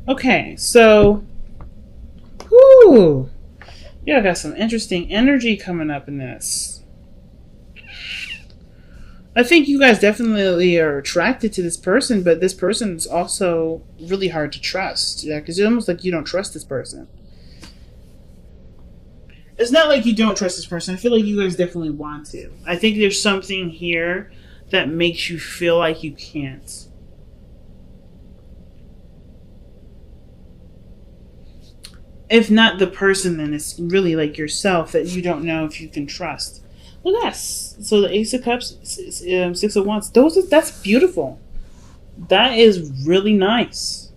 Okay, so, whoo, yeah, I got some interesting energy coming up in this. I think you guys definitely are attracted to this person, but this person is also really hard to trust. Yeah, because it's almost like you don't trust this person. It's not like you don't trust this person. I feel like you guys definitely want to. I think there's something here that makes you feel like you can't. If not the person, then it's really like yourself that you don't know if you can trust. Well, yes. So the Ace of Cups, Six of Wands. That's beautiful. That is really nice.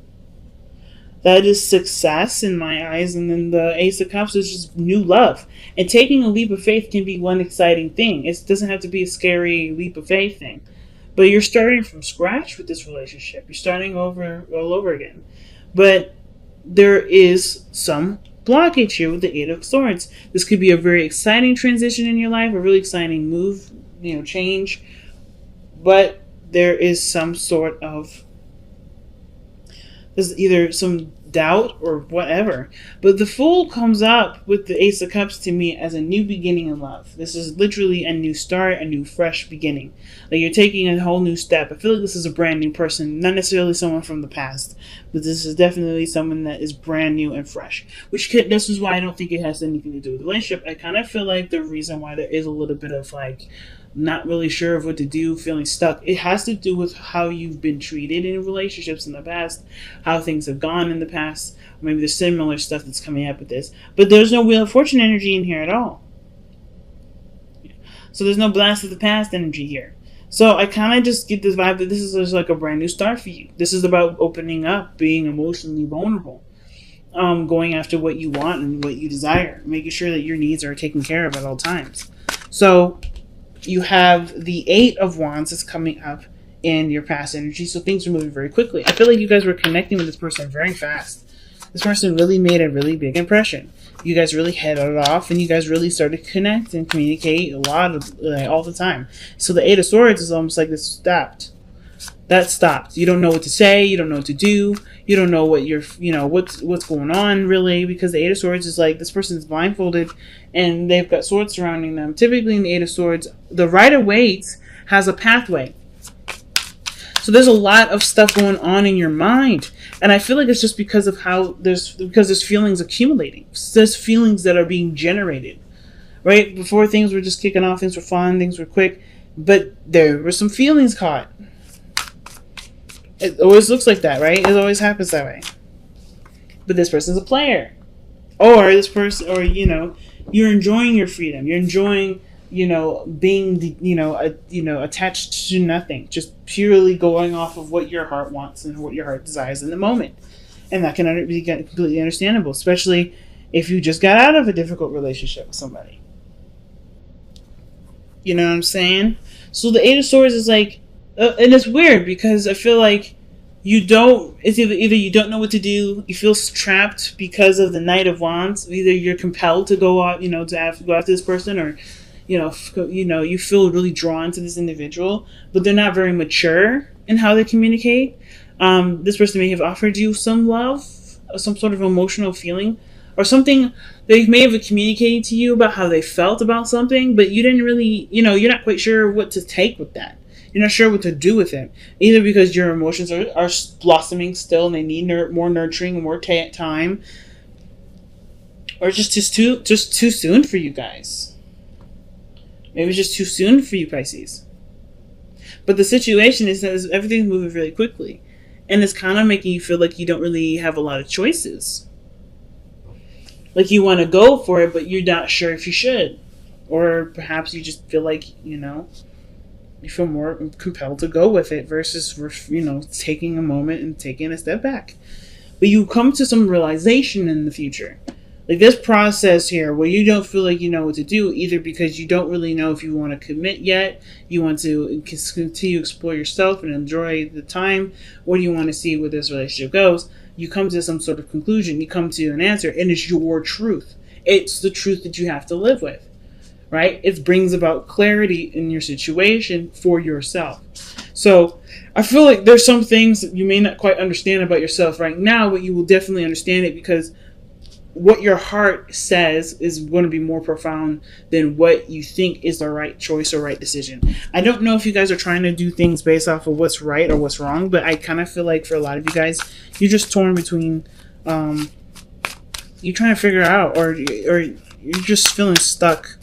That is success in my eyes, and then the Ace of Cups is just new love. And taking a leap of faith can be one exciting thing. It doesn't have to be a scary leap of faith thing, but you're starting from scratch with this relationship. You're starting over all over again, but there is some blockage here with the Eight of Swords. This could be a very exciting transition in your life, a really exciting move, change, but there is some sort of, there's either some doubt or whatever. But the Fool comes up with the Ace of Cups to me as a new beginning in love. This is literally a new start, a new fresh beginning. Like you're taking a whole new step. I feel like this is a brand new person, not necessarily someone from the past, but this is definitely someone that is brand new and fresh. This is why I don't think it has anything to do with the relationship. I kind of feel like the reason why there is a little bit of like not really sure of what to do, feeling stuck, it has to do with how you've been treated in relationships in the past, how things have gone in the past. Maybe there's similar stuff that's coming up with this, but there's no Wheel of Fortune energy in here at all. So there's no Blast of the Past energy here. So I kind of just get this vibe that this is just like a brand new start for you. This is about opening up, being emotionally vulnerable, going after what you want and what you desire, making sure that your needs are taken care of at all times. So you have the Eight of Wands that's coming up in your past energy, so things are moving very quickly. I feel like you guys were connecting with this person very fast. This person really made a really big impression. You guys really hit it off, and you guys really started to connect and communicate a lot of, all the time. So the Eight of Swords is almost like this stopped. That stopped. You don't know what to say. You don't know what to do. You don't know what you're, what's going on really, because the Eight of Swords is like this person's blindfolded and they've got swords surrounding them. Typically in the Eight of Swords, the Rider-Waite has a pathway. So there's a lot of stuff going on in your mind. And I feel like it's just because of because there's feelings accumulating. There's feelings that are being generated. Right? Before things were just kicking off, things were fun, things were quick. But there were some feelings caught. It always looks like that, right? It always happens that way. But this person's a player. Or this person, or, you're enjoying your freedom. You're enjoying, being, attached to nothing. Just purely going off of what your heart wants and what your heart desires in the moment. And that can be completely understandable, especially if you just got out of a difficult relationship with somebody. You know what I'm saying? So the Eight of Swords is like, and it's weird because I feel like it's either you don't know what to do, you feel trapped because of the Knight of Wands. Either you're compelled to go out, to go after this person, or you feel really drawn to this individual, but they're not very mature in how they communicate. This person may have offered you some love, some sort of emotional feeling, or something. They may have communicated to you about how they felt about something, but you didn't really, you're not quite sure what to take with that. You're not sure what to do with it. Either because your emotions are blossoming still and they need more nurturing and more time, or just too soon for you guys. Maybe it's just too soon for you, Pisces. But the situation is that everything's moving really quickly, and it's kind of making you feel like you don't really have a lot of choices. Like you want to go for it, but you're not sure if you should. Or perhaps you just feel like, you feel more compelled to go with it versus, taking a moment and taking a step back. But you come to some realization in the future. Like this process here where you don't feel like you know what to do, either because you don't really know if you want to commit yet, you want to continue to explore yourself and enjoy the time, or you want to see where this relationship goes. You come to some sort of conclusion. You come to an answer, and it's your truth. It's the truth that you have to live with. right? It brings about clarity in your situation for yourself. So I feel like there's some things that you may not quite understand about yourself right now, but you will definitely understand it because what your heart says is going to be more profound than what you think is the right choice or right decision. I don't know if you guys are trying to do things based off of what's right or what's wrong, but I kind of feel like for a lot of you guys, you're just torn between, you're trying to figure out, or you're just feeling stuck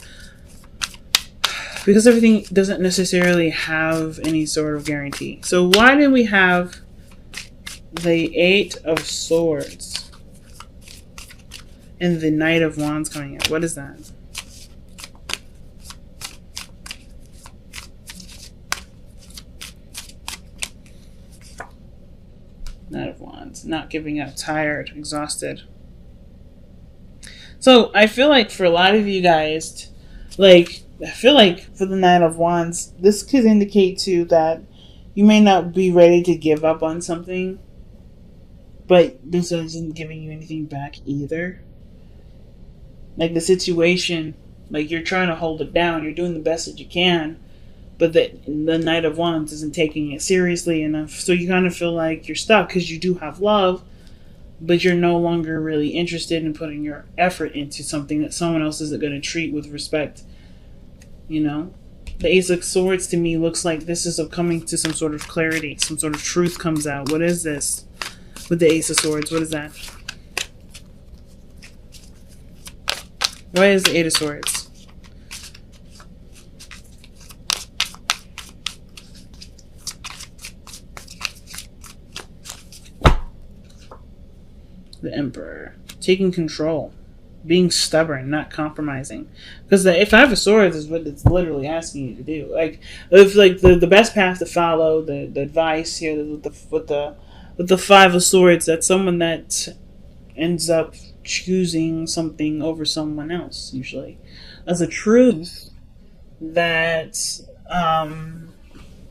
because everything doesn't necessarily have any sort of guarantee. So why did we have the Eight of Swords and the Knight of Wands coming in? What is that? Knight of Wands. Not giving up. Tired. Exhausted. So I feel like for a lot of you guys, like, I feel like for the Knight of Wands, this could indicate too that you may not be ready to give up on something, but this isn't giving you anything back either. Like the situation, like you're trying to hold it down, you're doing the best that you can, but the Knight of Wands isn't taking it seriously enough. So you kind of feel like you're stuck because you do have love, but you're no longer really interested in putting your effort into something that someone else isn't going to treat with respect. You know, the Ace of Swords to me looks like this is coming to some sort of clarity, some sort of truth comes out. What is this with the Ace of Swords? What is that? Why is the Eight of Swords? The Emperor. Taking control. Being stubborn, not compromising. Because the Five of Swords is what it's literally asking you to do. Like, if like the best path to follow, the advice here with the Five of Swords, that's someone that ends up choosing something over someone else, usually. As a truth that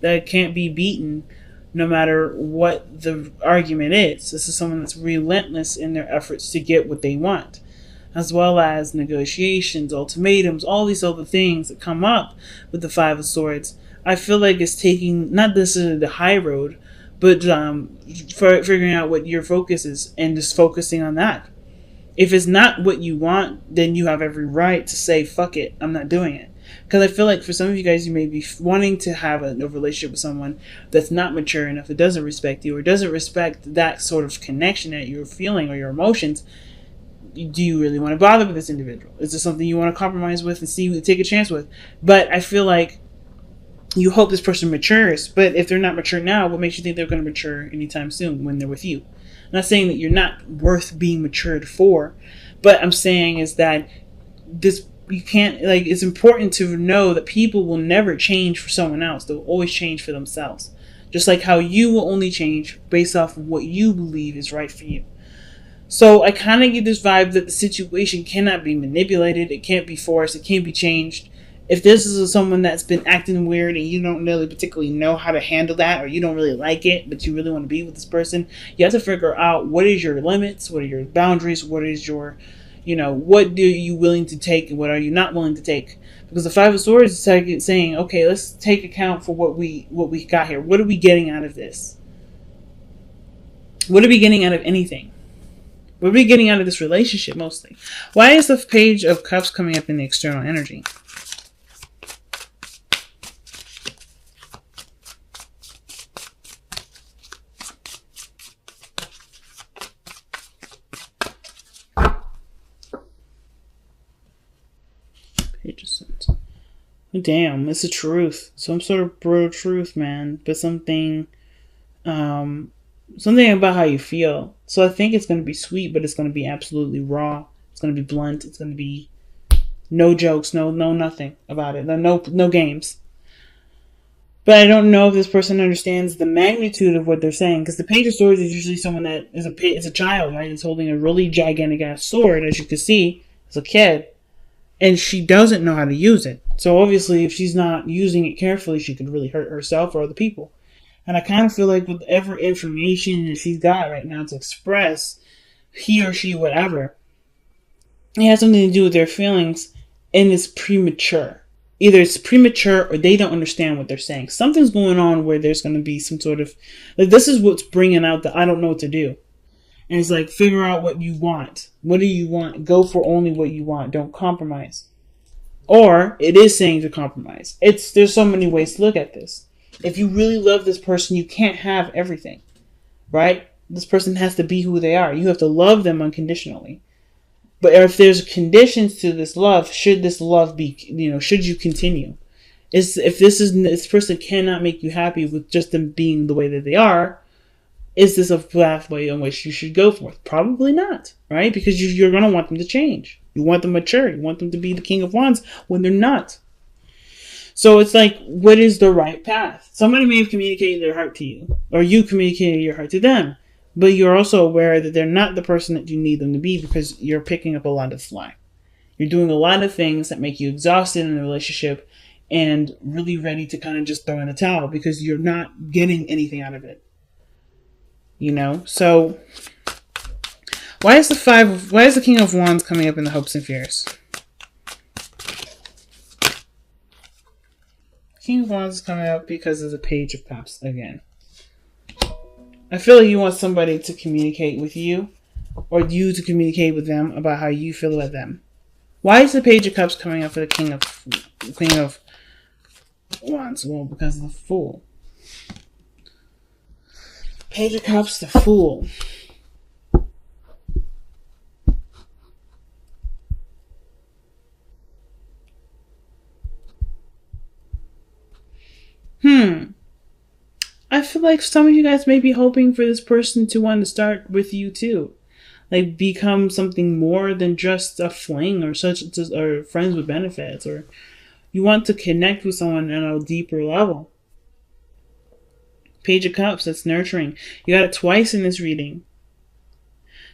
that can't be beaten no matter what the argument is. This is someone that's relentless in their efforts to get what they want, as well as negotiations, ultimatums, all these other things that come up with the Five of Swords. I feel like it's taking, not necessarily the high road, but for figuring out what your focus is and just focusing on that. If it's not what you want, then you have every right to say, fuck it, I'm not doing it. Because I feel like for some of you guys, you may be wanting to have a relationship with someone that's not mature enough, that doesn't respect you, or doesn't respect that sort of connection that you're feeling or your emotions. Do you really want to bother with this individual? Is this something you want to compromise with and take a chance with? But I feel like you hope this person matures, but if they're not mature now, what makes you think they're going to mature anytime soon when they're with you? I'm not saying that you're not worth being matured for, but I'm saying is that you can't, like, it's important to know that people will never change for someone else. They'll always change for themselves. Just like how you will only change based off of what you believe is right for you. So I kind of get this vibe that the situation cannot be manipulated, it can't be forced, it can't be changed. If this is someone that's been acting weird and you don't really particularly know how to handle that, or you don't really like it, but you really want to be with this person, you have to figure out what is your limits, what are your boundaries, what is your, what are you willing to take and what are you not willing to take? Because the Five of Swords is saying, okay, let's take account for what we got here. What are we getting out of this? What are we getting out of anything? What are we getting out of this relationship mostly? Why is the Page of Cups coming up in the external energy? Page of Swords. Damn, it's the truth. Some sort of brutal truth, man. But something about how you feel. So I think it's going to be sweet, but it's going to be absolutely raw. It's going to be blunt. It's going to be no jokes, no nothing about it. No games. But I don't know if this person understands the magnitude of what they're saying, because the Page of Swords is usually someone that is a child, right? It's holding a really gigantic ass sword, as you can see, as a kid, and she doesn't know how to use it. So obviously, if she's not using it carefully, she could really hurt herself or other people. And I kind of feel like with every information that she's got right now to express, he or she, whatever, it has something to do with their feelings. and it's premature. Either it's premature or they don't understand what they're saying. Something's going on where there's going to be some sort of, like, this is what's bringing out the I don't know what to do. And it's like, figure out what you want. What do you want? Go for only what you want. Don't compromise. Or it is saying to compromise. There's so many ways to look at this. If you really love this person, you can't have everything, right? This person has to be who they are. You have to love them unconditionally. But if there's conditions to this love, should this love be, should you continue? If this person cannot make you happy with just them being the way that they are, is this a pathway in which you should go for? Probably not, right? Because you're going to want them to change. You want them mature. You want them to be the King of Wands when they're not. So it's like, what is the right path? Somebody may have communicated their heart to you, or you communicated your heart to them, but you're also aware that they're not the person that you need them to be because you're picking up a lot of slack. You're doing a lot of things that make you exhausted in the relationship and really ready to kind of just throw in the towel because you're not getting anything out of it. So why is the King of Wands coming up in the hopes and fears? King of Wands is coming up because of the Page of Cups again. I feel like you want somebody to communicate with you, or you to communicate with them about how you feel about them. Why is the Page of Cups coming up for the King of Wands? Well, because of the Fool. Page of Cups, the Fool. I feel like some of you guys may be hoping for this person to want to start with you too. Like, become something more than just a fling or or friends with benefits, or you want to connect with someone on a deeper level. Page of Cups, that's nurturing. You got it twice in this reading.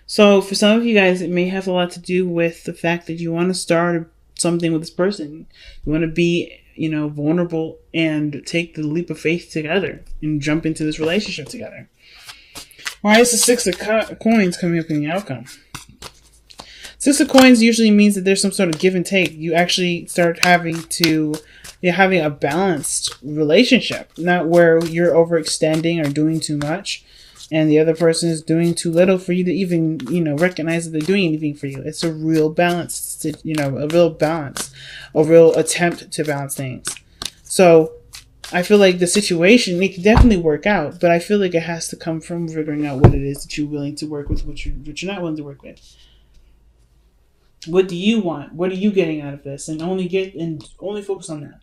So for some of you guys, it may have a lot to do with the fact that you want to start something with this person. You want to be, vulnerable and take the leap of faith together and jump into this relationship together. Why is the Six of Coins coming up in the outcome? Six of Coins usually means that there's some sort of give and take. You actually start having a balanced relationship, not where you're overextending or doing too much and the other person is doing too little for you to even, recognize that they're doing anything for you. It's a real balance, a real attempt to balance things. So I feel like the situation, it can definitely work out, but I feel like it has to come from figuring out what it is that you're willing to work with, what you're not willing to work with. What do you want? What are you getting out of this? And only focus on that.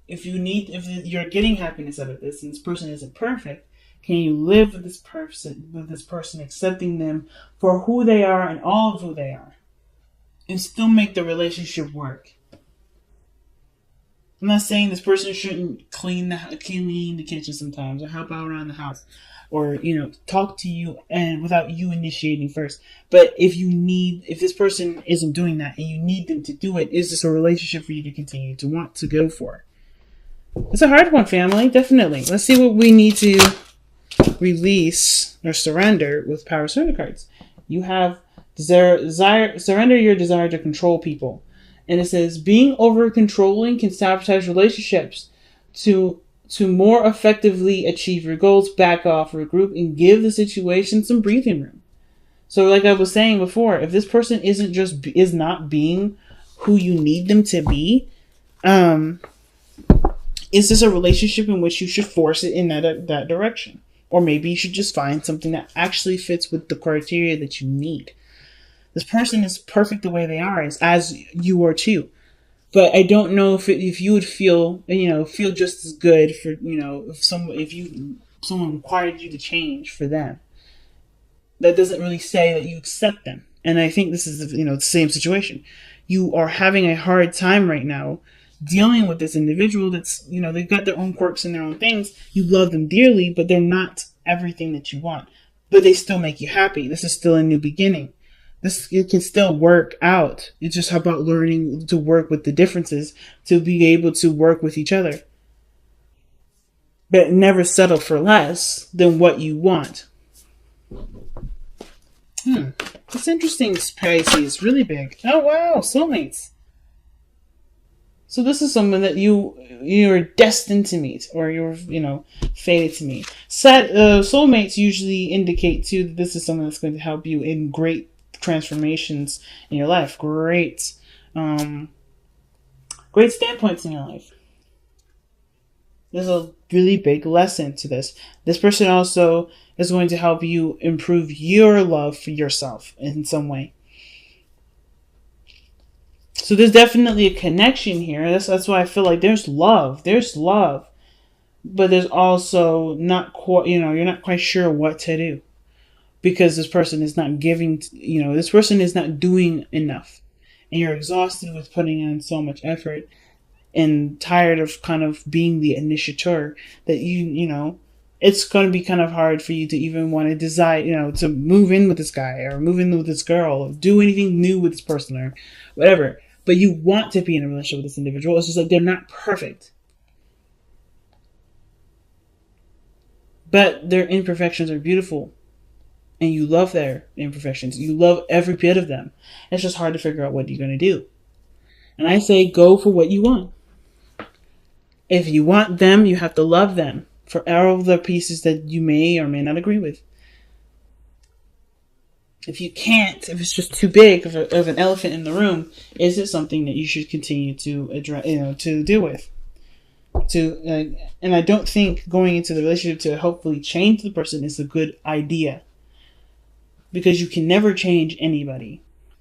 If you're getting happiness out of this and this person isn't perfect, can you live with this person, accepting them for who they are and all of who they are, and still make the relationship work? I'm not saying this person shouldn't clean the kitchen sometimes, or help out around the house, or talk to you and without you initiating first. But if this person isn't doing that and you need them to do it, is this a relationship for you to continue to want to go for? It's a hard one, family, definitely. Let's see what we need to release or surrender with Power Surrender cards. You have surrender your desire to control people. And it says, being over controlling can sabotage relationships. To more effectively achieve your goals, back off, regroup, and give the situation some breathing room. So like I was saying before, if this person is not being who you need them to be, is this a relationship in which you should force it in that direction? Or maybe you should just find something that actually fits with the criteria that you need. This person is perfect the way they are, as you are too. But I don't know if you would feel just as good for, if someone required you to change for them. That doesn't really say that you accept them. And I think this is, the same situation. You are having a hard time right now dealing with this individual that's, they've got their own quirks and their own things. You love them dearly, but they're not everything that you want. But they still make you happy. This is still a new beginning. It can still work out. It's just about learning to work with the differences to be able to work with each other. But never settle for less than what you want. It's interesting, Pisces. Really big. Oh, wow. Soulmates. So this is someone that you're destined to meet, or you're fated to meet. Soulmates usually indicate too that this is someone that's going to help you in great transformations in your life, great standpoints in your life. There's a really big lesson to this. This person also is going to help you improve your love for yourself in some way. So there's definitely a connection here. That's why I feel like there's love. There's love. But there's also not quite, you're not quite sure what to do. Because this person is not giving, this person is not doing enough. And you're exhausted with putting in so much effort and tired of kind of being the initiator that it's going to be kind of hard for you to even want to decide, to move in with this guy or move in with this girl or do anything new with this person or whatever. But you want to be in a relationship with this individual. It's just like they're not perfect. But their imperfections are beautiful. And you love their imperfections. You love every bit of them. It's just hard to figure out what you're going to do. And I say go for what you want. If you want them, you have to love them for all of the pieces that you may or may not agree with. If you can't, if it's just too big of an elephant in the room, is it something that you should continue to address, to deal with? And I don't think going into the relationship to hopefully change the person is a good idea. Because you can never change anybody.